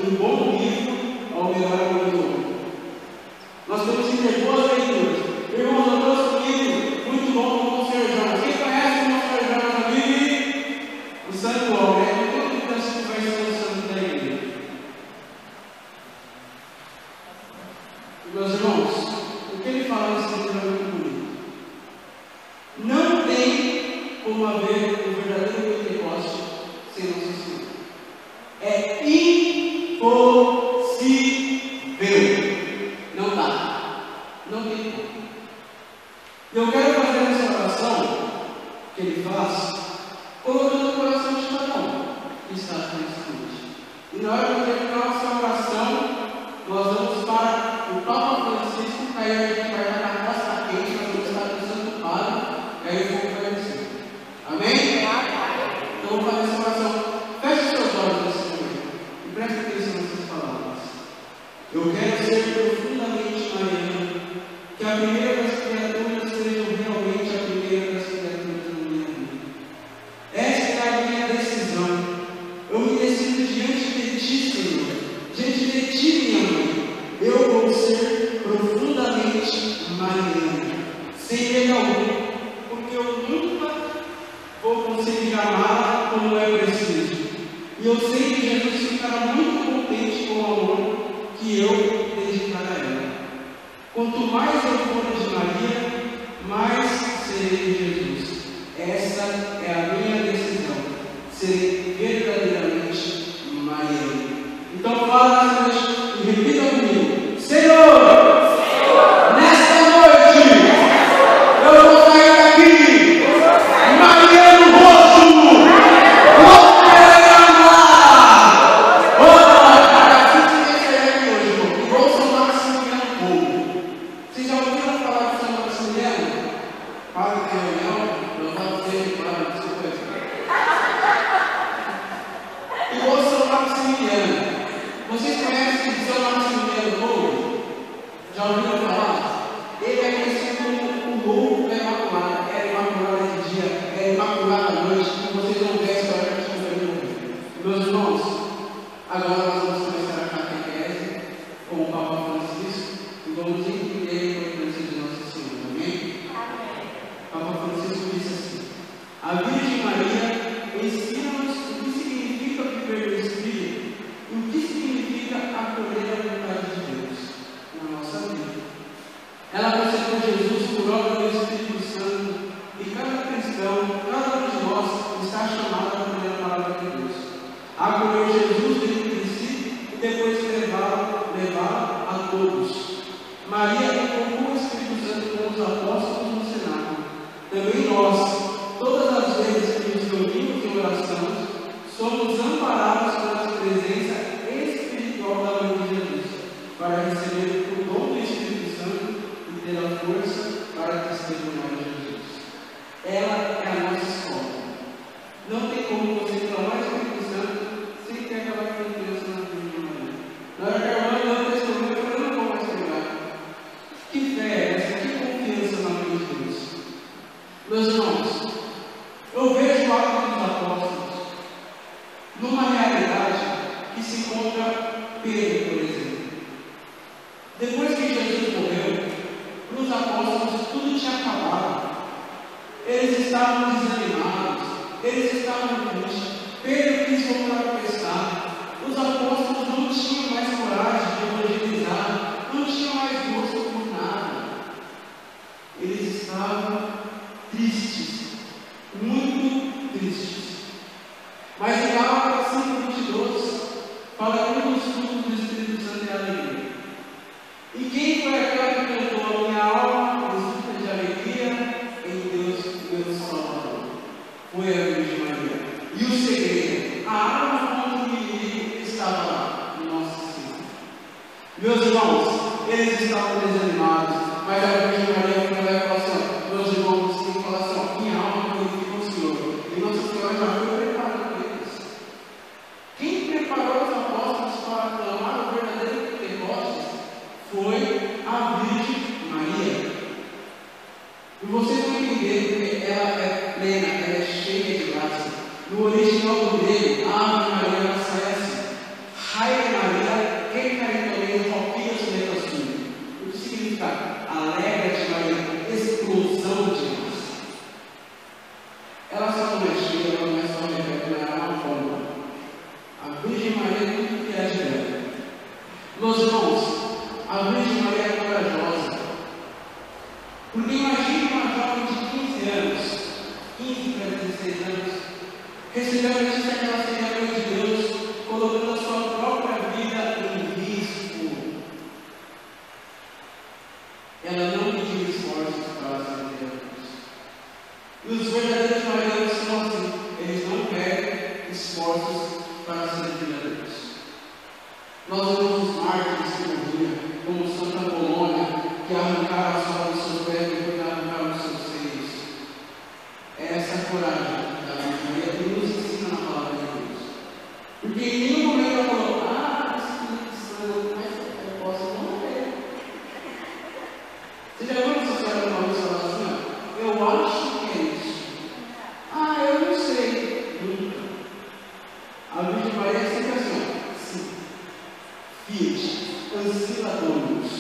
Um bom livro ao melhor autor. Meus irmãos, o que ele fala nesse livro é muito bonito. Não tem como haver o verdadeiro Pentecoste sem Nossa Senhora. É impossível. Não dá. Não tem como. Eu quero fazer essa oração que ele faz, colocando o coração de cada um que está aqui nessa noite. E na hora de terminar essa oração, nós vamos para o Papa Francisco, que aí a gente vai estar na costa quente, nós vamos estar no Santo Padre, e aí o fogo vai descer. Amém? Então vamos fazer essa oração. Feche seus olhos nesse momento e preste atenção nessas palavras. Eu quero ser profundamente mariano, que a primeira das criaturas seja realmente a primeira das criaturas da minha vida. Esta é a minha decisão. Eu me decido diante de ti, Senhor. Diante de ti, minha mãe. Eu vou ser profundamente mariano, sem medo algum, porque eu nunca vou conseguir amar como é preciso. E eu sei que Jesus ficará muito contente com o amor que eu dedicar a ela. Quanto mais eu for de Maria, mais serei de Jesus. Essa é a minha decisão, ser verdadeiramente mariano. Então fala nessa noite e repita comigo: Senhor, nesta noite eu vou sair daqui mariano rosto, igual São Maximiliano Povo. Vocês já ouviram falar de São Maximiliano? Para de reunião, eu falo dele para você conhecer. Igual São Maximiliano. Vocês conhecem São Maximiliano Povo? Já ouviram falar? Ele é conhecido como o louco da Imaculada. É Imaculada de dia, é Imaculada à noite. E vocês vão ver a história que a gente vai ver. Meus irmãos, agora nós vamos começar a catequese com o Papa Francisco e vamos entender a importância de Nossa Senhora. Amém? O Papa Francisco disse assim: a Virgem Maria ensina-nos o que significa viver no Espírito e o que significa acolher a vontade de Deus na nossa vida. Ela concebeu Jesus por obra do Espírito Santo e cada cristão, cada um de nós está chamado a acolher a palavra de Deus, a acolher Jesus dentro de si e depois levá-lo a todos. Maria invocou o Espírito Santo com os apóstolos no cenáculo. Também nós, todas as vezes que nos reunimos em oração, somos amparados pela presença espiritual da Mãe de Jesus, para receber o dom do Espírito Santo e ter a força para testemunhar Jesus. Ela é a nossa escola. Não tem como você clamar o Espírito Santo sem ter aquela confiança na Virgem Maria. Na hora que a irmã deu o testemunho, eu não vou mais pegar. Que fé é essa? Que confiança na Mãe de Deus? Meus irmãos, eu vejo o ato dos apóstolos numa realidade que se encontra Pedro, por exemplo. Depois que Jesus morreu, para os apóstolos tudo tinha acabado. Eles estavam desanimados, eles estavam tristes. Pedro quis voltar a pescar. Os apóstolos não tinham mais coragem de evangelizar, não tinham mais gosto por nada. Eles estavam tristes, muito tristes. Mas em Gálatas 5:22 fala que um dos frutos do Espírito Santo é a alegria. E quem foi aquela que cantou: a minha alma resulta de alegria em Deus, meu Salvador? Foi a Virgem Maria. E o segredo? A alma contra o inimigo estava lá, Nossa Senhora. Meus irmãos, eles estavam desanimados, mas a Virgem Maria foi lá e falou assim: meus irmãos, tem que falar assim: minha alma glorifica o Senhor. E Nossa Senhora já foi preparando eles. Quem preparou os apóstolos para clamar o verdadeiro Pentecostes foi a Virgem Maria. E vocês vão entender porque ela é plena, ela é cheia de graça. No original do grego, Ave Maria nasce Raia Maria, quem carinhou roquinhos metassuno. O que significa? Alegra-te, Maria, explosão de graça. Ela só não é cheia, ela não é só Rebeca, ela é uma bomba. A Virgem Maria é tudo que é de Deus. Meus irmãos, a Virgem Maria 15 para 16 anos, recebeu a notícia que ela seria mãe de Deus, colocando a sua própria vida em risco. Ela não pediu esforços para ser Deus. E os verdadeiros maridos são assim, eles não pedem esforços para ser Deus. Nós vemos os mártires que morriam, como Santa Polônia, que arrancaram a sola dos seus pés e depois arrancaram os seus seios. É essa coragem da Virgem Maria que nos ensina na palavra de Deus. Porque em nenhum momento ela falou, mas eu posso morrer. Você já viu essa senhora uma vez falar assim, eu acho que é isso. Eu não sei. Nunca. A Virgem Maria é sempre assim, sim. Fiat, anciladores,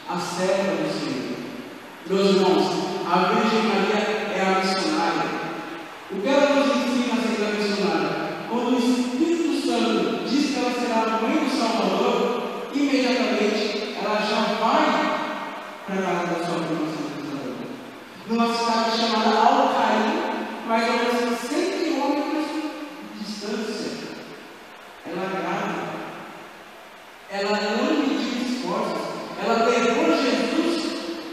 a serva do Senhor. Meus irmãos, a Virgem Maria é a missionária. O que ela nos ensina a ser a missionária? Quando o Espírito Santo diz que ela será a mãe do Salvador, imediatamente ela já vai para a casa da sua prima Santa Isabel. Numa cidade chamada Alcaim, mais ou menos 100 quilômetros de distância. Ela grava. Ela não mediu esforços. Ela levou Jesus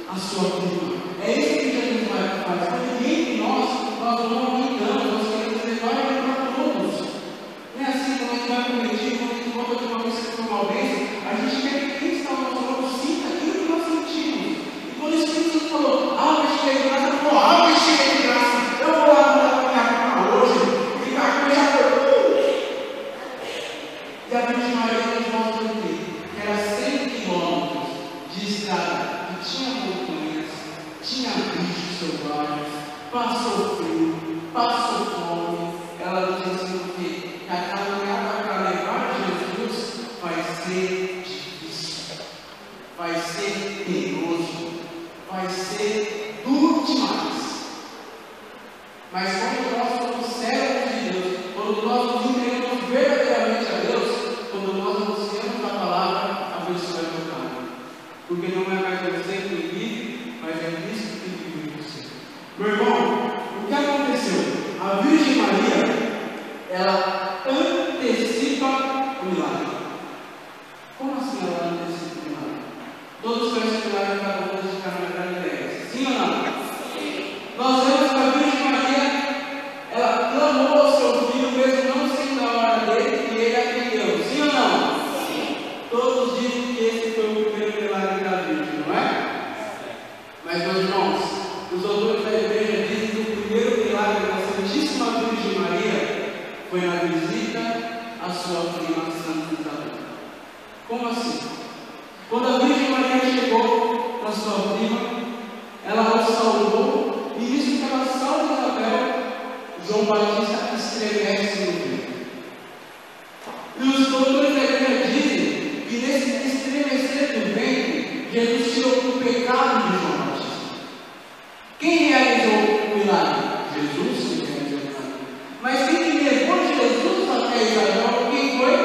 à sua prima. É isso que Jesus vai fazer. Porque ninguém de nós não aumentamos, nós queremos levar ele para todos. Não é assim quando a gente vai prometer, quando a gente volta de uma vez que foi uma vez, a gente quer que quem está ao nosso lado sinta aquilo que nós sentimos. E quando o Espírito Santo falou, vai chegar de graça, vai chegar de graça, eu vou lá mudar para minha cama hoje, ficar com essa coisa. E a Virgem Maria nos mostra o quê? Que era 100 quilômetros de estrada, que tinha montanhas, tinha bichos selvagens, passou frio, passou fome. Ela nos ensina o quê? Que a caminhada para levar Jesus vai ser difícil, vai ser perigoso, vai ser duro demais. Mas quando nós somos servos de Deus, quando nós nos entregamos verdadeiramente a Deus, quando nós anunciamos a palavra, a pessoa é tocada. Porque não é mais você que vive, mas é Cristo que vive em você. Meu irmão, o que aconteceu? A Virgem Maria, ela antecipa o milagre. Como assim ela antecipa o milagre? Todos conhecem o milagre da boda de Caná da Galileia. Sim ou não? Sim. Nós vemos que a Virgem Maria, ela clamou ao seu filho, mesmo não sendo a hora dele, e ele atendeu. Sim ou não? Sim. Todos dizem que esse foi o primeiro milagre da Virgem, não é? Mas, meus irmãos, os autores da igreja dizem que o primeiro milagre da Santíssima Virgem Maria foi na visita à sua prima Santa Isabel. Como assim? Quando a Virgem Maria chegou para sua prima, ela o saudou, e nisso que ela sauda Isabel, João Batista estremece no ventre. E os doutores da igreja dizem que nesse estremecer do ventre, Jesus tirou o pecado de João Batista. Quem realizou o milagre? Jesus que realizou o milagre. Mas quem levou Jesus até Isabel, quem foi?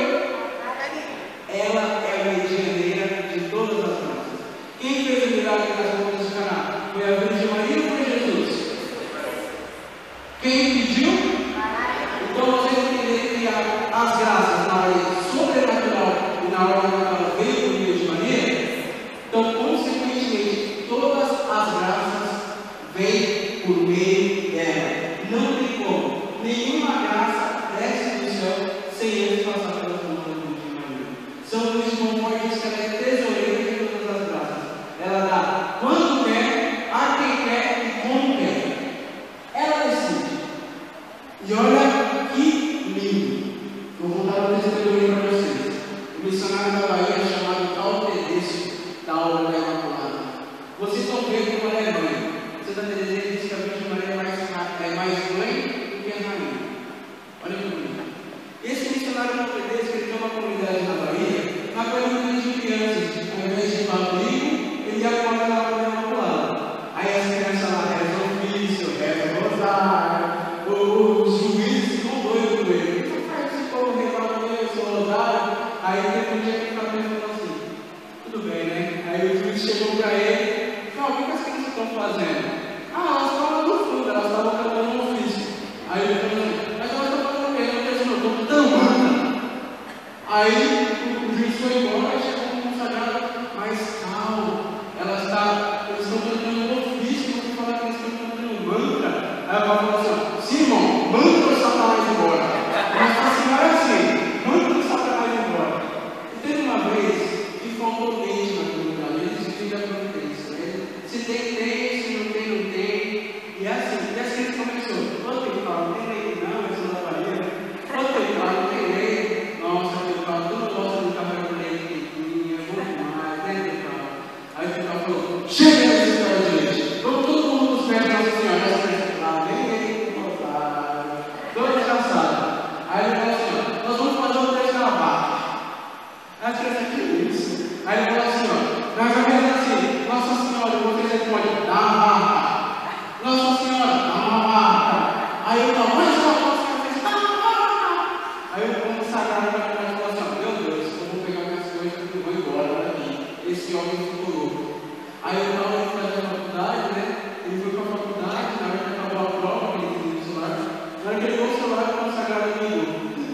Ela é a medianeira de todas as graças. Quem fez o milagre das bodas de Caná? Foi a Virgem Maria ou foi Jesus? Quem pediu? Então vocês entenderam que as graças na lei sobrenatural e na ordem natural veio por meio de Maria. Então, consequentemente, todas as graças vêm por meio dela. Não tem como. Nenhuma graça desce do céu sem antes passar pelas mãos da Virgem Maria. São Luís de Montfort diz que ela é tesoureira de todas as graças. Ela dá quando quer, a quem quer e como quer. Ela decide. E olha que lindo. Vou contar um testemunho para vocês. O missionário da Bahia chamado Cal Tedesco, da obra da Imaculada. Vocês estão vendo como ela é mãe. Santa Teresa diz que a Virgem Maria é mais mãe do que a rainha. Olha que bonito. Esse missionário Cal Tedesco, ele tem uma comunidade na Bahia, na comunidade de crianças, ao invés de abrigo, ele ia para a obra da Imaculada. Aí as crianças lá rezam o ofício, rezam o rosário. Os juízes ficam doidos com ele. Então faz esse povo rezar o seu rosário. Aí teve um dia que ele estava pensando assim: tudo bem, né? Aí o juiz chegou para ele e falou: o que as crianças estão fazendo? Elas estavam no fundo, elas estavam cantando um ofício. Aí ele falou assim, mas ela está falando o quê? Ela disse, não, estou tão manca. Aí o juiz foi embora e chegou no consagrado, mas calma, eles estão cantando um ofício, você fala que eles estão cantando um mantra. Aí ela falou assim, Simão, manda o Satanás embora. Mas a senhora é assim, manda o Satanás embora. E teve uma vez que faltou leite na comunidade, eles ficam a providência. Se tem, se não tem, não tem. E assim começou. Quanto ele fala, não tem leite não, é só da Bahia. Quanto ele fala, não tem leite. Nossa, ele fala, tu não gosta de café com leite, quentinho, é bom demais, né, ele fala. Aí o cara falou, chega desse cara de leite. Vamos todo mundo nos pés de Nossa Senhora. Nossa Senhora, lá, nem leite, não faltava. Todos já sabem. Aí ele falou assim, ó, nós vamos fazer um teste da vaca. Aí a criança, que isso? Aí ele falou assim, ó, nós vamos fazer assim, Nossa Senhora, você responde, dá uma vaca. Nossa Senhora, dá uma vaca. Aí eu falo, mas Nossa Senhora fez, dá uma vaca. Aí eu como sagrado para a criança falou assim, meu Deus, eu vou pegar minhas coisas e vou embora daqui. Esse homem ficou louco. Aí eu estava indo fazer a faculdade, né? Ele foi para a faculdade, na hora que acabou a prova, ele tinha o celular. Na hora que ele pegou o celular, o consagrado me ligou.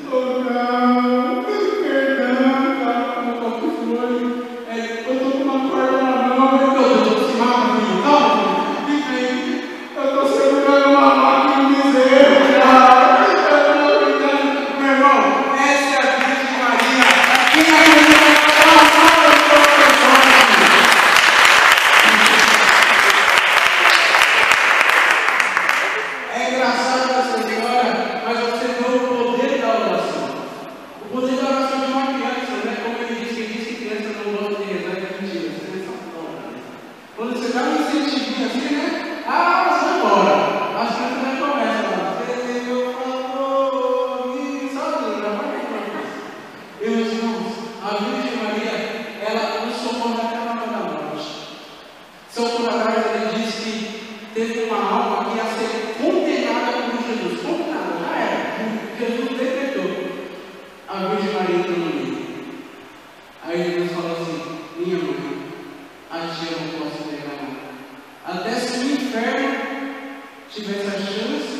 Oh não, perdão, cara, como eu foi? Eu estou com uma corda na mão, meu Deus, se mata, filho, calma, fica aí. Eu estou segurando uma máquina de bezerro, cara. Eu estou brincando com meu irmão. Essa é a Virgem Maria. Quem acredita na salva de todas as pessoas, é engraçado essa história, mas você vê o poder da oração. O poder da oração de uma criança, né? Como ele disse que criança não gosta de rezar, é mentira. Você não sabe falar. Quando você dá um incentivo assim, né? Ah, você vai embora. As crianças já começam lá. Meu favor, sabe? Meus irmãos, a Virgem Maria, ela nos socorre até na hora da morte. São Conrado, ele diz que teve uma alma que ia ser condenada por Jesus. Condenada, já era. Jesus decretou. A Virgem Maria entrou no meio. Aí Jesus falou assim, minha mãe, a ti eu não posso pegar nada. Até se o inferno tivesse a chance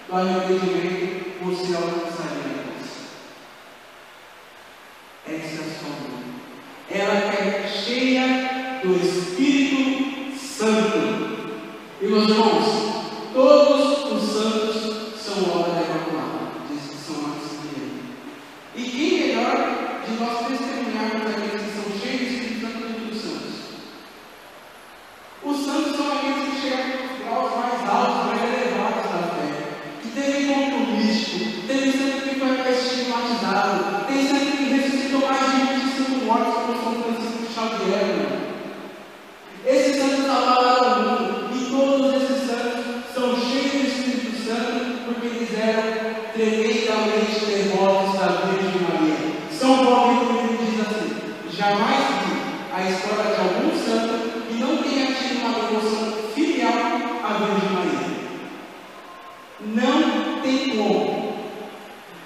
do arrependimento, você alcançaria isso. Essa é a sua mãe. Ela é cheia do Espírito Santo. E meus irmãos, todos os santos são obra da Imaculada, diz que São Maximiliano. E quem melhor de nós testemunharmos aqueles que são cheios do Espírito Santo do que os santos? Os santos são aqueles que chegaram nos graus mais altos, mais elevados da fé, que teve encontro místico, teve santo que foi estigmatizado, tem santo que ressuscitou mais de 25 mortos, como São Francisco Xavier. Esses santos abalaram o mundo, e todos esses santos são cheios do Espírito Santo, porque eles eram tremendamente devotos da Virgem Maria. São Paulo diz assim, jamais vi a história de algum santo que não tenha tido uma devoção filial à Virgem Maria. Não tem como.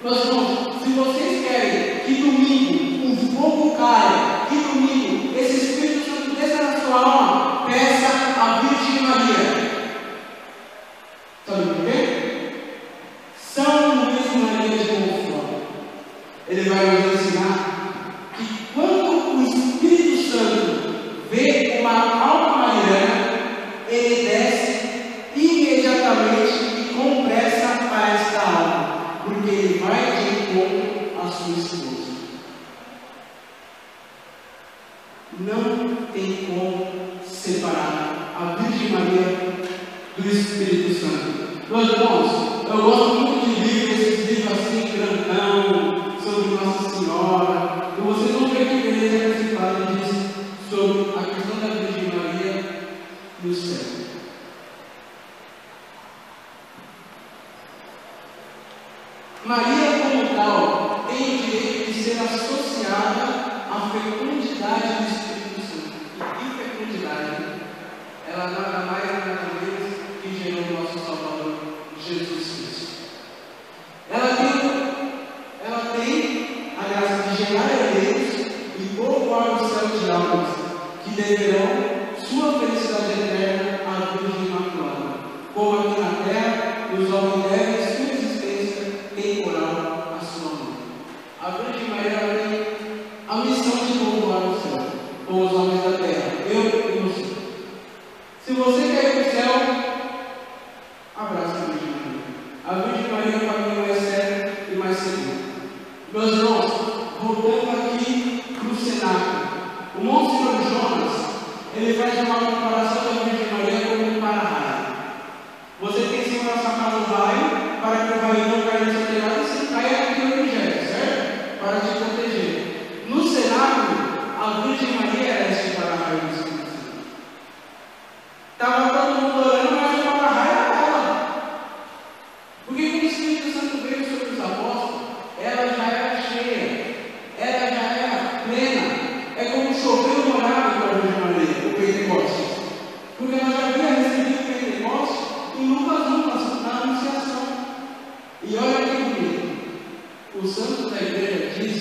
Meus irmãos, se vocês querem que domingo o fogo caia, que domingo esse Espírito Santo desça na sua alma, peça a Virgem Maria. Sabe por quê? São Luís Maria de Montfort, ele vai nos ensinar que quando o Espírito Santo vê uma alma mariana, ele desce imediatamente e com pressa para esta alma, porque ele vai de encontro à sua esposa. Não tem como separar a Virgem Maria do Espírito Santo. Meus irmãos, eu gosto muito de livros, esses livros assim, grandão, sobre Nossa Senhora. E vocês vão ver que beleza que esse padre diz sobre a questão da Virgem Maria no céu. Maria, como tal, tem o direito de ser associada à fecundidade do Espírito Santo. E que fecundidade? Ela nada mais nada menos que gerou o nosso Salvador, Jesus Cristo. Ela tem a graça de gerar herdeiros e povoar o céu de almas, que deverão sua felicidade eterna à Virgem Imaculada, como aqui na terra os homens devem você quer ir para o céu, abraça a Virgem Maria. A Virgem Maria é o caminho mais sério e mais seguro. Meus irmãos, voltando aqui para o cenário, o Monsenhor Jonas, ele faz uma comparação da Virgem Maria como um para-raio. Você tem que segurar essa casa do raio, para que o raio não caia no seu telhado e se caia naquele objeto, certo? Para te proteger. No cenário, a Virgem Maria era esse para-raio do Espírito Santo. Estava todo mundo orando, mas o para-raio era ela. Porque quando o Espírito Santo veio sobre os apóstolos, ela já era cheia, ela já era plena. É como choveu no horário para a Virgem Maria, o Pentecostes. Porque ela já havia recebido o Pentecostes em Lucas 1, na Anunciação. E olha que bonito. O santo da igreja diz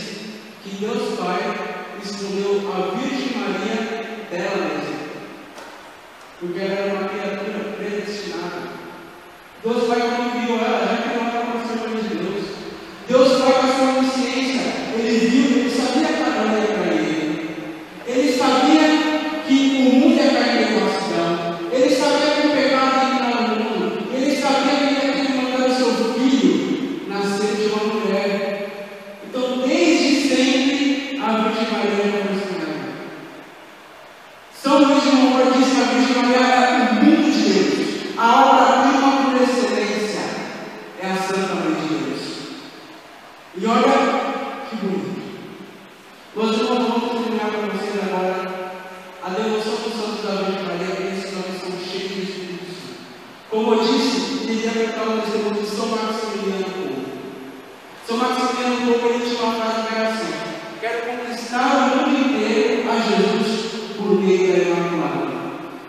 que Deus Pai escolheu a Virgem Maria dela mesma. Porque ela era uma criatura predestinada. Deus Pai, quando criou ela, já criou ela para ser mãe de Deus. Deus Pai, com a sua onisciência, ele viu, ele sabia que ela ia para ele. Ele sabia que o mundo ia cair em devassidão. Ele sabia que o pecado ia entrar no mundo. Ele sabia que ele ia ter que mandar o seu filho nascer de uma mulher. Então, desde sempre, a Virgem Maria é uma personagem. São Luís de Montfort diz que a Virgem Maria é o mundo de Deus. A obra-prima por excelência é a Santa Mãe de Deus. E olha que bonito. Nós vamos terminar para vocês agora a devoção dos santos da Virgem Maria, que esses nomes são cheios do Espírito Santo. Como eu disse, ele deve estar no exemplo de São Maximiliano Kolbe. São Maximiliano Kolbe, ele tinha uma frase que era assim: quero conquistar o mundo inteiro a Jesus por meio da Imaculada.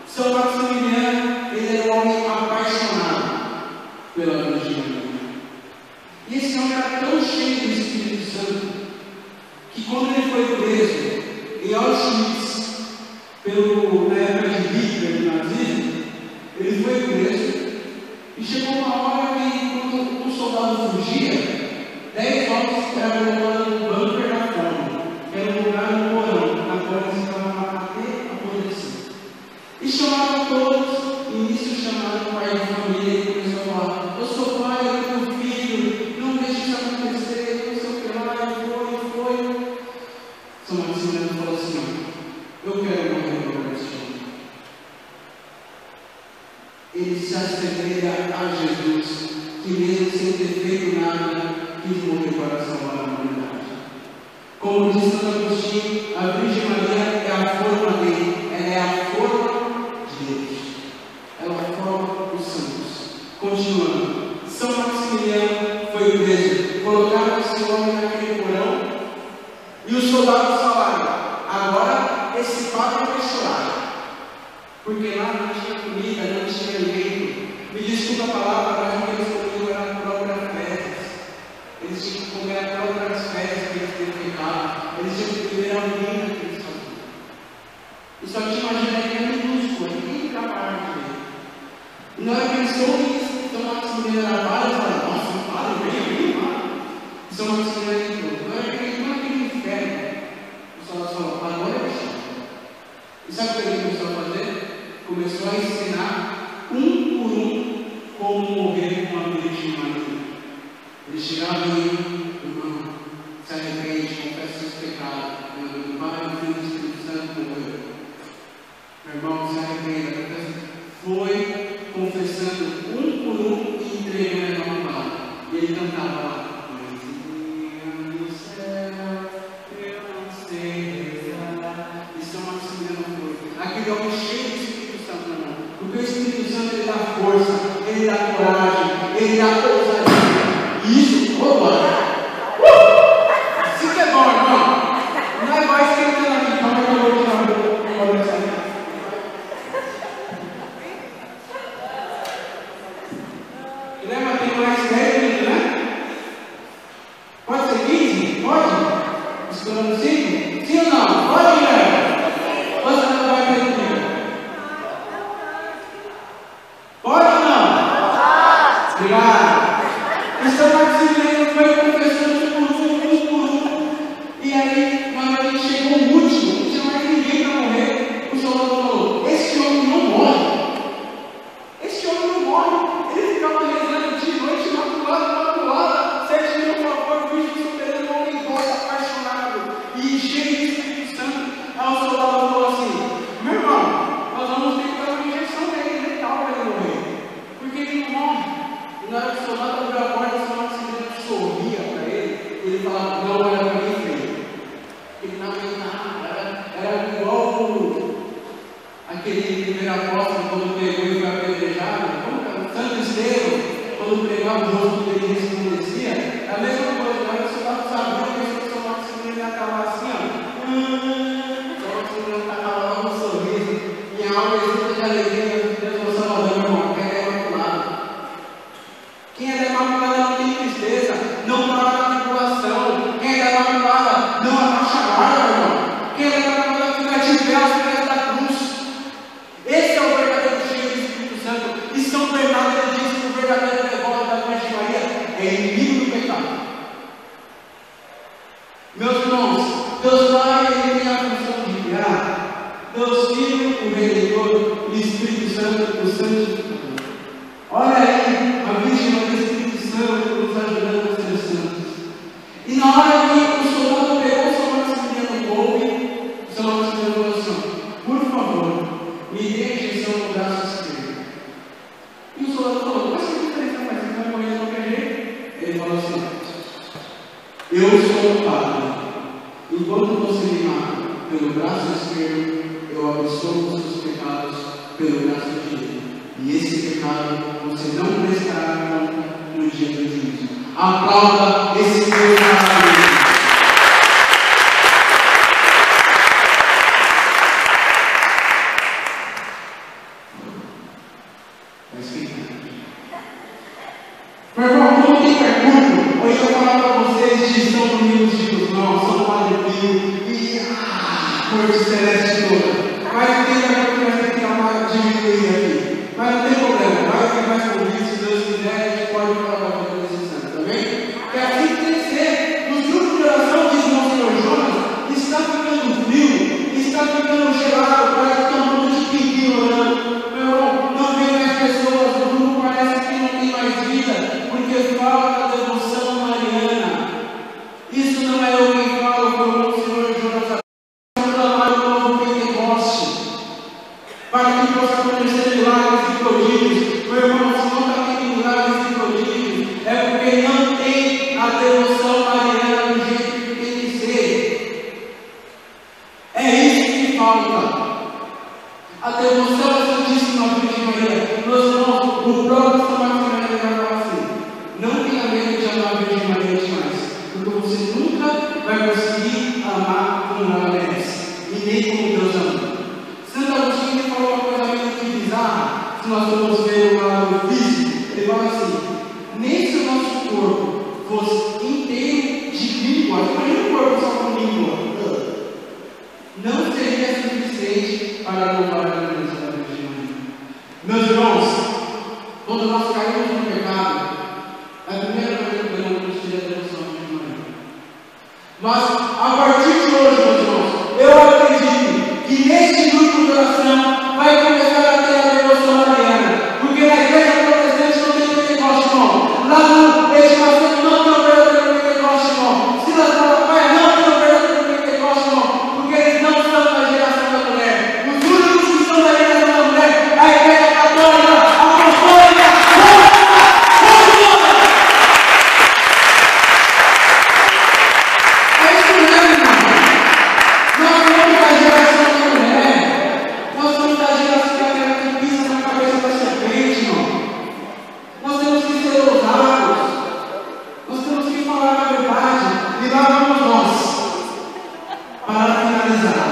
São Maximiliano, ele era um homem apaixonado pela Virgem Maria. E esse homem era tão cheio do Espírito Santo que quando ele foi preso em Auschwitz, na época de Hitler, do nazismo, ele foi preso e chegou uma hora que quando um soldado fugia, 10 homens eram colocados no bunker da fome, que era um lugar no porão, na qual eles estavam até apodrecer. E chamaram todos, e nisso chamaram o pai de família e começou a falar: eu sou pai, eu tenho filho, não deixe isso acontecer, não sei o que lá, foi. São Maximiliano falou assim: eu quero morrer para este homem. Ele se assemelha a Jesus, que mesmo sem ter feito nada, quis morrer para salvar a humanidade. Como diz Santo Agostinho, a Virgem Maria é a forma dele, ela é a forma de Deus. Ela forma os santos. Continuando, São Maximiliano foi preso, colocaram esse homem naquele porão, e os soldados falaram: agora esse padre vai chorar, porque lá não tinha comida, não tinha alimento. Me desculpa a palavra, mas o que eles comiam era a própria fezes. Eles tinham que comer as próprias fezes que eles tinham pecado. Eles tinham que beber a urina que eles faziam. E só tinha uma janelinha minúscula, ninguém ficava a árvore dele. E na hora que eles soube que São Maximiliano era padre, eles falaram: nossa, um padre, vem aqui, mano. E São Maximiliano entrou. Na hora que ele entrou naquele inferno, o soldados falou: agora eu chamo. E sabe o que ele começou a fazer? Começou a ensinar um por um como morrer com a Virgem Maria. Ele chegava e: irmão, se arrepende, confessa seus pecados. Meu Pai, o Filho do Espírito Santo morreu. Meu irmão, se arrepende, confessa. Foi confessando um por um e entregando a palavra. E ele cantava lá: Mãezinha do céu, eu não sei rezar. E São Maximiliano foi aquele homem cheio do Espírito Santo na mão. Porque o Espírito Santo, ele dá força, ele dá coragem, ele dá ousadia. E isso, opa! Assim que é bom, irmão. Não é mais esquentando aqui, calma que eu vou tirar o meu. Lembra, tem mais 10 minutos, né? Pode ser 15? Pode? Estourando 5? Sim ou não? Pode, Guilherme? Você não vai ter dinheiro? Pode ou não? Obrigado. E São Maximiliano foi quando pegava o rosto dele e resplandecia, é a mesma coisa. Na hora que o soldado sabia que o São Maximiliano ia acabar assim, ó. O São Maximiliano estava lá com um sorriso, e a alma exulta de alegria, Deus é o Salvador, meu irmão, quem é imaculado. Quem é da imaculada não tem tristeza, não para na tribulação. Quem é da imaculada não abaixa a guarda, meu irmão. Quem é da imaculada fica de pé aos pés da cruz. Esse é o verdadeiro cheio do Espírito Santo. E São Bernardo diz que o verdadeiro devoto da Virgem Maria é inimigo do pecado. Meus irmãos, Deus Pai, Ele tem a função de criar. Deus Filho, o Redentor, e Espírito Santo, o Santificador. Olha aí, a Virgem Maria, o Espírito Santo, nos ajudando a ser santos. E na hora que o soldado pegou o São Maximiliano no golpe, o São Maximiliano falou assim: por favor, me deixe em seu braço esquerdo. E o soldado falou: mas que diferença faz? Você vai morrer de qualquer jeito? Ele falou assim: eu sou o Padre. Enquanto você me mata pelo braço esquerdo, eu absolvo os seus pecados pelo braço direito. E esse pecado você não prestará conta no dia do juízo. Aplauda esse Deus maravilhoso. Meu irmão, não tem pergunta. Hoje eu vou falar para vocês de São Domingos de Guzmão, São Padre Pio e Corte Celeste toda. Mas tem que vai ter que amar diminuir aqui. Mas não tem problema, vai ter mais convite, se Deus quiser, a gente pode falar para a vida desse santo, também? Porque assim tem que ser. Nos grupos de oração, diz o Senhor Jonas, está ficando frio, está ficando gelado, parece que está um monte de pinguim orando. Meu irmão, não vem mais pessoas, o grupo parece que não tem mais vida, porque fala da devoção mariana. Isso não é eu quem falo, foi o Senhor Jonas. Para que possa acontecer milagres e prodígios. Meu irmão, se não está tendo milagres e prodígios, é porque não tem a devoção mariana do jeito que tem que ser. É isso que falta. A devoção à Santíssima Virgem Maria. Meus irmãos, o próprio São Maximiliano vai falar assim: não tenha medo de amar a Virgem Maria demais, porque você nunca vai conseguir amar como ela merece, e nem como Deus ama. Santo Agostinho falou uma coisa meio bizarra, se nós formos ver o lado físico. Ele fala assim: nem se o nosso corpo fosse inteiro de língua, imagina um corpo só com língua, não seria suficiente para louvar a grandeza da Virgem Maria. Meus irmãos, quando nós caímos no pecado, é a primeira coisa que podemos tirar a devoção à Virgem Maria. Mas a partir de hoje, meus irmãos, eu acredito que neste grupo de oração vai começar a ter a devoção mariana, porque na igreja protestante não tem Pentecoste, não. Lá no Edificação não tem o verdadeiro Pentecoste, não. Silas Malafaia não tem o verdadeiro Pentecoste, não, porque eles não são da geração da mulher. Os únicos que são da geração da mulher é a igreja católica, apostólica, é isso mesmo, irmão. Nós somos da geração da mulher. Nós somos da geração que pisa na cabeça da serpente, irmão. Nós temos que ser ousados. Nós temos que falar a verdade. E lá vamos nós. Para finalizar.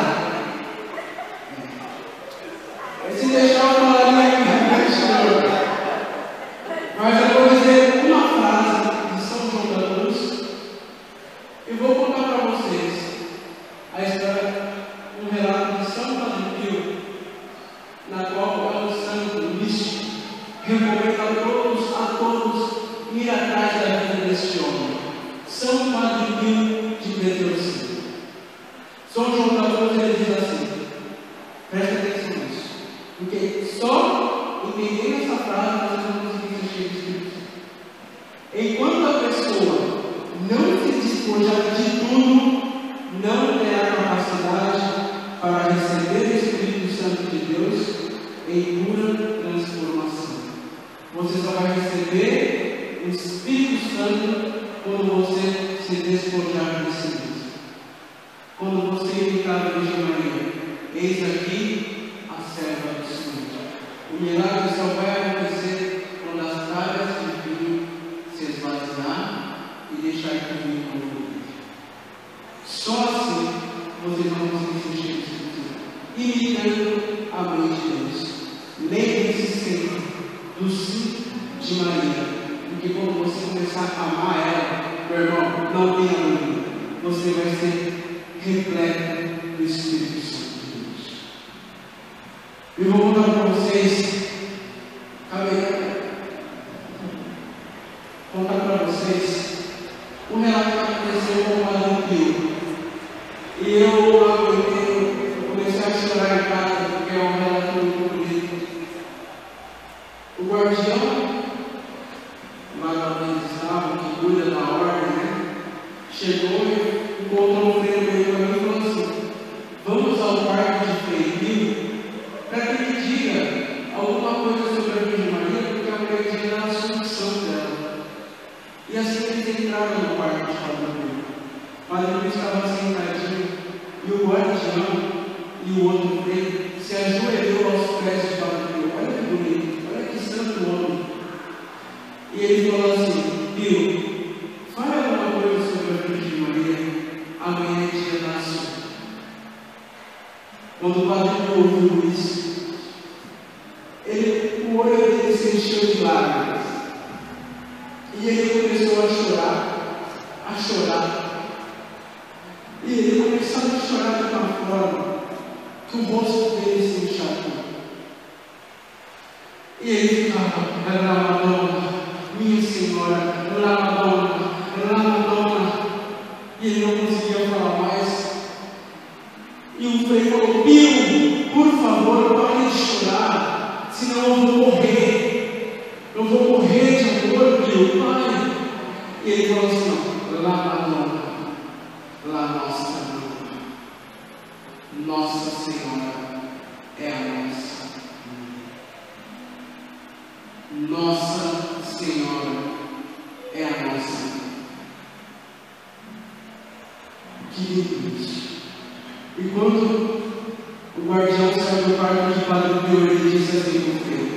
Se deixar eu falaria aqui, mas eu vou dizer uma frase de São João da Cruz e vou contar para vocês a história, um relato de São Padre Pio, na qual é um santo místico, recomendo a todos ir atrás da vida deste homem. São Padre Pio de Pietrelcina. São João da Cruz, ele diz assim, presta atenção nisso, porque só entendendo essa frase nós vamos conseguir ser cheios de Espírito Santo. Enquanto a pessoa não se despojar de tudo, não terá capacidade para receber o Espírito Santo de Deus em pura transformação. Você só vai receber o Espírito Santo quando você se despojar de si mesmo. Quando você imitar a Virgem Maria, eis aqui a serva do Senhor. O milagre só vai acontecer quando as talhas de vinho deixar ele comigo no mundo. Só assim vocês vão conseguir se encher de Espírito, imitando a mente de Deus. Lembre-se sempre do sim de Maria. Porque quando você começar a amar ela, meu irmão, não tenha dúvida, você vai ser repleto do Espírito Santo de Deus. Eu vou contar para vocês, contar para vocês um relato que aconteceu com o Padre Pio. E eu comecei a chorar em casa, porque é um relato muito bonito. O guardião lá da onde estava, que cuida da ordem, né? Chegou e encontrou o Frei meio para mim e falou assim: vamos ao quarto de Frei Pio para que ele diga alguma coisa sobre a Virgem Maria, porque a mulher tinha a assunção dela. E assim eles entraram no quarto de Padre Pio. Padre Pio estava sentadinho e o guardião e o outro Frei se ajoelhou aos pés de Padre Pio. Olha que bonito, olha que santo homem. E ele falou assim: Pio, fala alguma coisa sobre a Virgem Maria, amanhã é dia da Assunção. Quando o Padre Pio ouviu isso, o olho dele se encheu de lágrimas. E ele começou a chorar. E ele começou a chorar de uma forma que o rosto dele se encharcou. E ele ficava: lá Madonna, minha Senhora, lá Madonna. E ele não conseguia falar mais. E o Frei falou: Pio, por favor, pare de chorar, senão eu vou morrer. Eu vou morrer de amor, Pio, pai. E ele falou assim: lá Madonna, lá Nossa Senhora. Nossa Senhora é a nossa. Nossa Senhora é a nossa. Que lindo isso. E quando o guardião saiu do quarto de Padre Pio, ele disse assim para o Frei: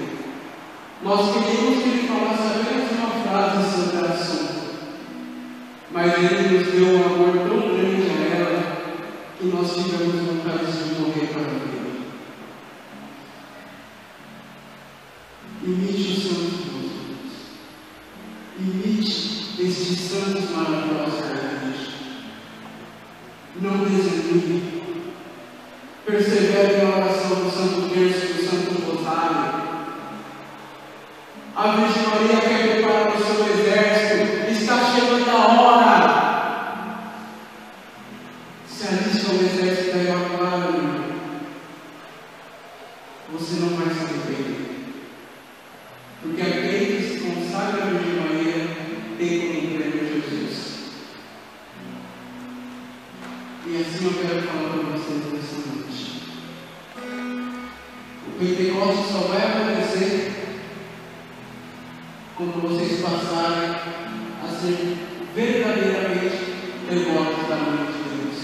nós queríamos que ele falasse apenas uma frase sobre a assunto, mas ele nos deu um amor tão grande a ela que nós tivemos vontade de morrer para ele. Imite os santos bons. Imite estes santos maravilhosos da igreja. Não desanime. Persevere na oração do Santo Terço, do Santo Rosário. A Virgem Maria quer preparar o seu exército. Está chegando a hora. Se alista ao exército da Imaculada, meu irmão, você não vai se arrepender. Porque aquele que se consagra à Virgem Maria tem como prêmio Jesus. E assim eu quero falar para vocês nessa noite. O Pentecostes só vai acontecer quando vocês passarem a ser verdadeiramente devotos da mãe de Deus.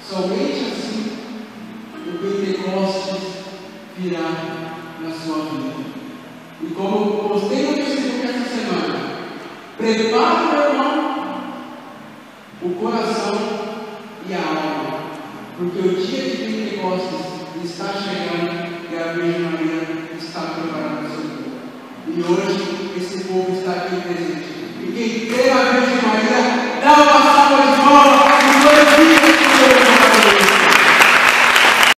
Somente assim o Pentecostes virá na sua vida. E como eu postei no Facebook essa semana, prepare, meu irmão, o coração e a alma, porque o dia de Pentecostes está chegando e a Virgem Maria está preparando o seu povo. E hoje esse povo está aqui presente.